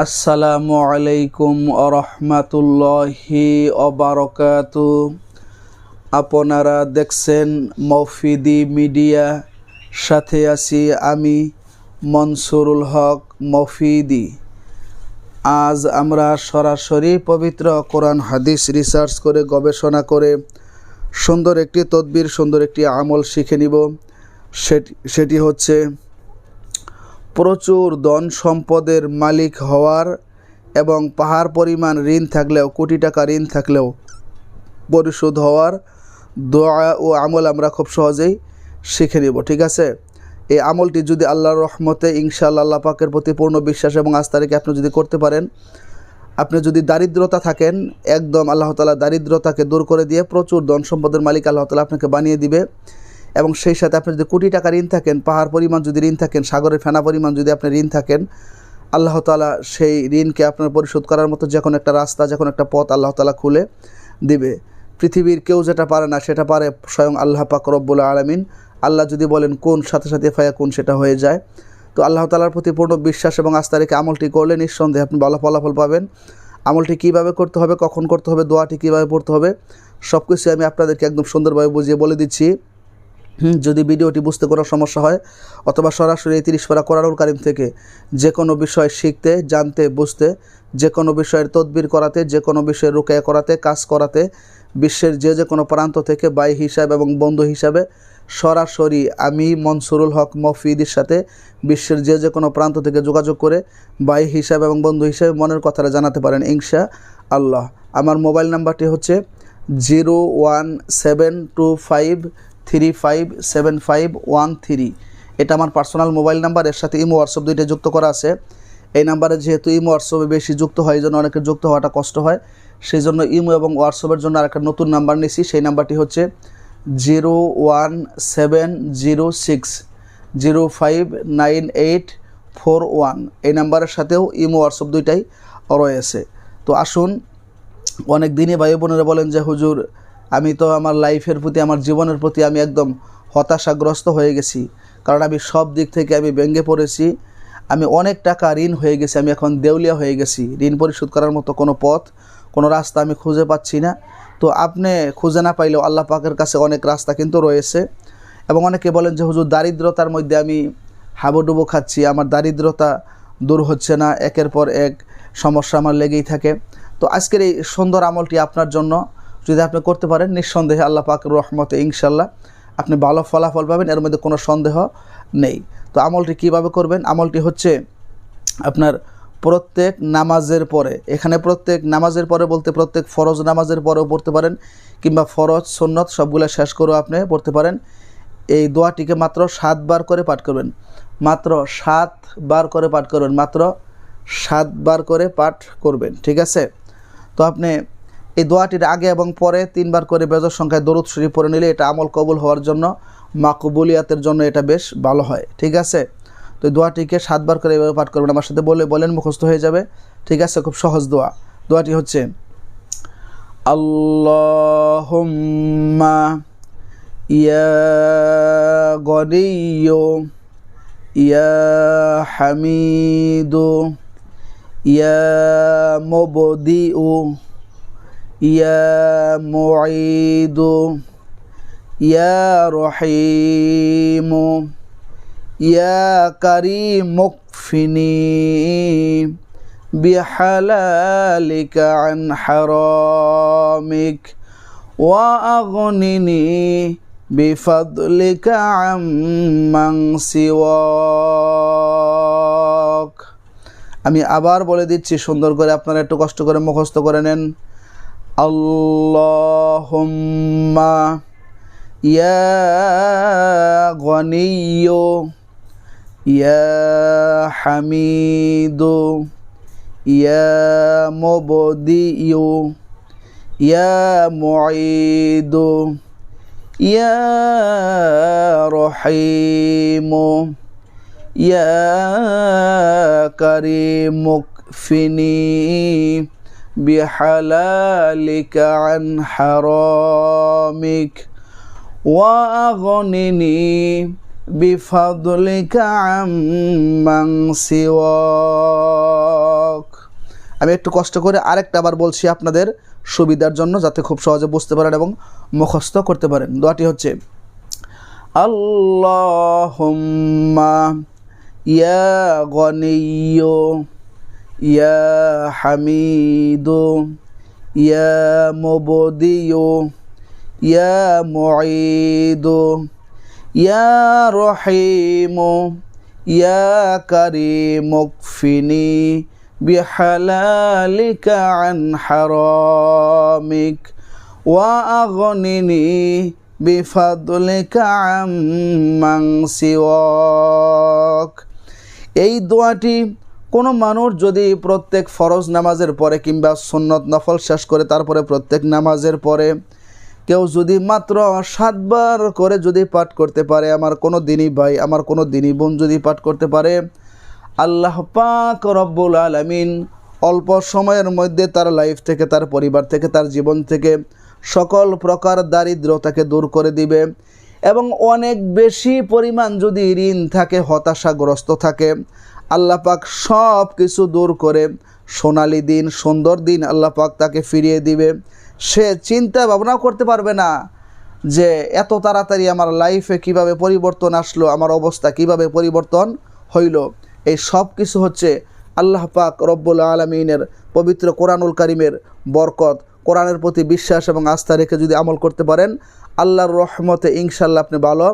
আসসালামু আলাইকুম রহমাতুল্লাহি ওবারাকাতু। আপনারা দেখছেন মফিদি মিডিয়া, সাথে আছি আমি মনসুরুল হক মফিদি। আজ আমরা সরাসরি পবিত্র কোরআন হাদিস রিসার্চ করে গবেষণা করে সুন্দর একটি তদবির, সুন্দর একটি আমল শিখে নিব। সেটি হচ্ছে প্রচুর ধন সম্পদের মালিক হওয়ার এবং পাহাড় পরিমাণ ঋণ থাকলেও, কোটি টাকা ঋণ থাকলেও পরিশোধ হওয়ার দোয়া ও আমল আমরা খুব সহজেই শিখে নেব। ঠিক আছে, এই আমলটি যদি আল্লাহর রহমতে ইনশাআল্লাহ আল্লাহ পাকের প্রতি পূর্ণ বিশ্বাস এবং আস্থা রেখে আপনি যদি করতে পারেন, আপনি যদি দারিদ্রতা থাকেন, একদম আল্লাহ তাআলা দারিদ্রতাকে দূর করে দিয়ে প্রচুর ধন সম্পদের মালিক আল্লাহ তাআলা আপনাকে বানিয়ে দিবে। এবং সেই সাথে আপনি যদি কোটি টাকা ঋণ থাকেন, পাহাড় পরিমাণ যদি ঋণ থাকেন, সাগরের ফেনা পরিমাণ যদি আপনি ঋণ থাকেন, আল্লাহ তাআলা সেই ঋণকে আপনার পরিশোধ করার মতো যে কোনো একটা রাস্তা, যে কোনো একটা পথ আল্লাহ তাআলা খুলে দিবে। পৃথিবীর কেউ যেটা পারে না সেটা পারে স্বয়ং আল্লাহ পাক রব্বুল আলামিন। আল্লাহ যদি বলেন কোন, সাথে সাথে ফায়াকুন সেটা হয়ে যায়। তো আল্লাহ তাআলার প্রতি পূর্ণ বিশ্বাস এবং আস্থা রেখে আমলটি করলে নিঃসন্দেহে আপনি ভালো ফলাফল পাবেন। আমলটি কীভাবে করতে হবে, কখন করতে হবে, দোয়াটি কীভাবে পড়তে হবে, সব কিছু আমি আপনাদেরকে একদম সুন্দরভাবে বুঝিয়ে বলে দিচ্ছি। যদি ভিডিওটি বুঝতে কোনো সমস্যা হয় অথবা সরাসরি 30 পারা কোরআনুল কারীম থেকে যে কোনো বিষয় শিখতে, জানতে, বুঝতে, যে কোনো বিষয়ের তদবির করাতে, যে কোনো বিষয়ের রুকায়া করাতে, কাজ করাতে, বিশ্বের যে কোনো প্রান্ত থেকে ভাই হিসাবে এবং বন্ধু হিসাবে সরাসরি আমি মনসুরুল হক মফিদির সাথে বিশ্বের যে কোনো প্রান্ত থেকে যোগাযোগ করে ভাই হিসাবে এবং বন্ধু হিসাবে মনের কথাটা জানাতে পারেন ইনশাআল্লাহ। আমার মোবাইল নাম্বারটি হচ্ছে 01725357513। এটা আমার পার্সোনাল মোবাইল নাম্বার। এর সাথে ইমো হোয়াটসঅ্যাপ দুইটা যুক্ত করা আছে। এই নাম্বারে যেহেতু ইমো হোয়াটসঅ্যাপে বেশি যুক্ত হয়, এই জন্য অনেকের যুক্ত হওয়াটা কষ্ট হয়, সেই জন্য ইমো এবং হোয়াটসঅ্যাপের জন্য আরেকটা নতুন নাম্বার নিয়েছি। সেই নাম্বারটি হচ্ছে 01706059841। এই নাম্বারের সাথেও ইমো হোয়াটসঅ্যাপ দুইটাই রয়েছে। তো আসুন, অনেক দিনই ভাই বোনেরা বলেন যে হুজুর, আমি তো আমার লাইফের প্রতি, আমার জীবনের প্রতি আমি একদম হতাশাগ্রস্ত হয়ে গেছি, কারণ আমি সব দিক থেকে আমি ভেঙে পড়েছি, আমি অনেক টাকা ঋণ হয়ে গেছি, আমি এখন দেউলিয়া হয়ে গেছি, ঋণ পরিশোধ করার মতো কোনো পথ, কোনো রাস্তা আমি খুঁজে পাচ্ছি না। তো আপনি খুঁজে না পাইলেও আল্লাহ পাকের কাছে অনেক রাস্তা কিন্তু রয়েছে। এবং অনেকে বলেন যে হুজুর, দারিদ্রতার মধ্যে আমি হাবুডুবু খাচ্ছি, আমার দারিদ্রতা দূর হচ্ছে না, একের পর এক সমস্যা আমার লেগেই থাকে। তো আজকের এই সুন্দর আমলটি আপনার জন্য, যদি আপনি করতে পারেন, নিঃসন্দেহে আল্লাহ পাকের রহমতে ইনশাআল্লাহ আপনি ভালো ফলাফল পাবেন, এর মধ্যে কোনো সন্দেহ নেই। তো আমলটি কিভাবে করবেন? আমলটি হচ্ছে আপনার প্রত্যেক নামাজের পরে, এখানে প্রত্যেক নামাজের পরে বলতে প্রত্যেক ফরজ নামাজের পরেও পড়তে পারেন, কিংবা ফরজ সুন্নত সবগুলো শেষ করেও আপনি পড়তে পারেন। এই দোয়াটিকে মাত্র 7 বার করে পাঠ করবেন, মাত্র 7 বার করে পাঠ করবেন, মাত্র 7 বার করে পাঠ করবেন। ঠিক আছে? তো আপনি এই দোয়াটির আগে এবং পরে 3 বার করে বেজর সংখ্যায় দরুদ শরীফ পড়ে নিলে এটা আমল কবুল হওয়ার জন্য, মাকবুলিয়াতের জন্য এটা বেশ ভালো হয়। ঠিক আছে? তো এই দোয়াটিকে 7 বার করে এভাবে পাঠ করবেন, আমার সাথে বলেন, মুখস্থ হয়ে যাবে। ঠিক আছে? খুব সহজ দোয়া। দোয়াটি হচ্ছে আল্লাহুম্মা ইয়া গনিয়্যু ইয়া হামিদু ইয়া মুবদিউ ইয়া মুঈদু ইয়া রহিমু ইয়া কারীমুকফিনি বিহালালিকা আন হারামিক ওয়া আগনিনি বিফাদলিকা আম্মান সিওয়াক। আমি আবার বলে দিচ্ছি সুন্দর করে, আপনারা একটু কষ্ট করে মুখস্থ করে নেন। আল্লাহুম্মা ইয়া গনিয়্যু ইয়া হামিদু ইয়া মুবদিউ ইয়া মুঈদু ইয়া রহিমু ইয়া কারীমুকফিনি বিহালালিকা আন হারামিক ওয়া আগনিনি বিফাদলিকা আম্মান সিওয়াক। আমি একটু কষ্ট করে আরেকটা আবার বলছি আপনাদের সুবিধার জন্য, যাতে খুব সহজে বুঝতে পারেন এবং মুখস্থ করতে পারেন। দোয়াটি হচ্ছে আল্লাহুম্মা ইয়া গনিয়্যু ইয়া হামিদু ইয়া মুবদিয়ু ইয়া মুঈদু ইয়া রহিমু ইয়া কারীমু কফিনি বিহালালিকা আন হারামিক ওয়া আগনিনি বিফাদলিকা আম্মান সিওয়াক। এই দোয়াটি কোনো মানুষ যদি প্রত্যেক ফরজ নামাজের পরে কিংবা সুন্নত নফল শেষ করে তারপরে প্রত্যেক নামাজের পরে কেউ যদি মাত্র 7 বার করে যদি পাঠ করতে পারে, আমার কোনো দিনই ভাই, আমার কোনো দিনই বোন যদি পাঠ করতে পারে, আল্লাহ পাক রব্বুল আলামিন অল্প সময়ের মধ্যে তার লাইফ থেকে, তার পরিবার থেকে, তার জীবন থেকে সকল প্রকার দারিদ্রতাকে দূর করে দিবে। এবং অনেক বেশি পরিমাণ যদি ঋণ থাকে, হতাশাগ্রস্ত থাকে, আল্লাহ পাক সব কিছু দূর করে সোনালি দিন, সুন্দর দিন আল্লাহ পাক তাকে ফিরিয়ে দিবে। সে চিন্তা ভাবনাও করতে পারবে না যে এত তাড়াতাড়ি আমার লাইফে কিভাবে পরিবর্তন আসলো, আমার অবস্থা কিভাবে পরিবর্তন হইল। এই সব কিছু হচ্ছে আল্লাহ পাক রব্বুল আলামিনের পবিত্র কোরআনুল কারীমের বরকত। কোরআনের প্রতি বিশ্বাস এবং আস্থা রেখে যদি আমল করতে পারেন, আল্লাহর রহমতে ইনশাল্লাহ আপনি ভালো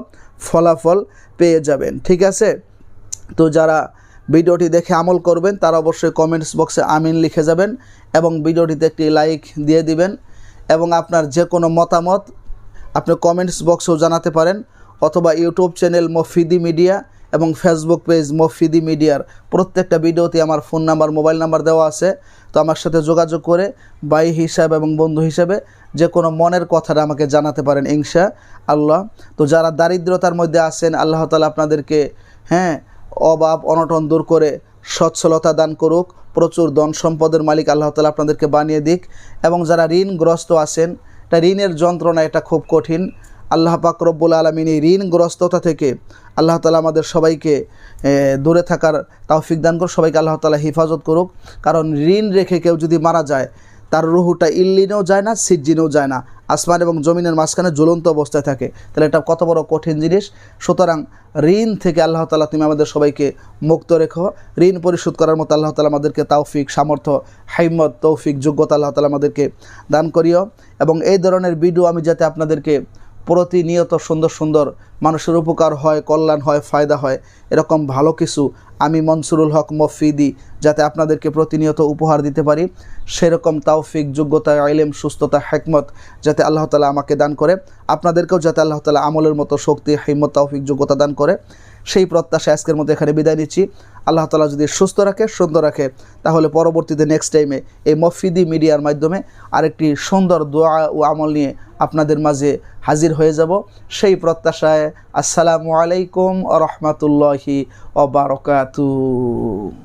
ফলাফল পেয়ে যাবেন। ঠিক আছে? তো যারা ভিডিওটি দেখে আমল করবেন তারা অবশ্যই কমেন্টস বক্সে আমিন লিখে যাবেন এবং ভিডিওটিতে একটি লাইক দিয়ে দিবেন। এবং আপনার যে কোনো মতামত আপনি কমেন্টস বক্সেও জানাতে পারেন, অথবা ইউটিউব চ্যানেল মফিদি মিডিয়া এবং ফেসবুক পেজ মফিদি মিডিয়ার প্রত্যেকটা ভিডিওতে আমার ফোন নাম্বার, মোবাইল নাম্বার দেওয়া আছে। তো আমার সাথে যোগাযোগ করে ভাই হিসাবে এবং বন্ধু হিসাবে যে কোনো মনের কথাটা আমাকে জানাতে পারেন ইনশাআল্লাহ। তো যারা দারিদ্রতার মধ্যে আছেন, আল্লাহ তাআলা আপনাদেরকে অভাব অনটন দূর করে সচ্ছলতা দান করুক, প্রচুর ধন সম্পদের মালিক আল্লাহ তাআলা আপনাদেরকে বানিয়ে দিক। এবং যারা ঋণগ্রস্ত আছেন, এটা ঋণের যন্ত্রণা, এটা খুব কঠিন। আল্লাহ পাক রব্বুল আলামিন এই ঋণগ্রস্ততা থেকে আল্লাহ তাআলা আমাদের সবাইকে দূরে থাকার তৌফিক দান করুক, সবাইকে আল্লাহ তাআলা হেফাজত করুক। কারণ ঋণ রেখে কেউ যদি মারা যায়, তার রুহুটা ইল্লিনেও যায় না, সিজ্জিনেও যায় না, আসমান এবং জমিনের মাঝখানে ঝুলন্ত অবস্থায় থাকে। তাহলে এটা কত বড় কঠিন জিনিস। সুতরাং ঋণ থেকে আল্লাহ তাআলা তুমি আমাদের সবাইকে মুক্ত রেখো। ঋণ পরিশোধ করার মতো আল্লাহ তাআলা আমাদেরকে তৌফিক, সামর্থ্য, হিম্মত, তৌফিক, যোগ্যতা আল্লাহ তাআলা আমাদেরকে দান করিও। এবং এই ধরনের ভিডিও আমি যাতে আপনাদেরকে প্রতিনিয়ত সুন্দর সুন্দর মানুষের উপকার হয়, কল্যাণ হয়, ফায়দা হয়, এরকম ভালো কিছু আমি মনসুরুল হক মফিদি যাতে আপনাদেরকে প্রতিনিয়ত উপহার দিতে পারি, সেরকম তৌফিক, যোগ্যতা, ইলম, সুস্থতা, হিকমত যাতে আল্লাহ তাআলা আমাকে দান করে, আপনাদেরকেও যাতে আল্লাহ তাআলা আমলের মতো শক্তি, হিম্মত, তৌফিক, যোগ্যতা দান করে, সেই প্রত্যাশা আজকের মধ্যে এখানে বিদায় নিচ্ছি। আল্লাহ তাআলা যদি সুস্থ রাখে, সুন্দর রাখে, তাহলে পরবর্তীতে নেক্সট টাইমে এই মফিদি মিডিয়ার মাধ্যমে আরেকটি সুন্দর দোয়া ও আমল নিয়ে আপনাদের মাঝে হাজির হয়ে যাব। সেই প্রত্যাশায় আসসালামু আলাইকুম ওয়া রাহমাতুল্লাহি ওয়া বারাকাতুহু।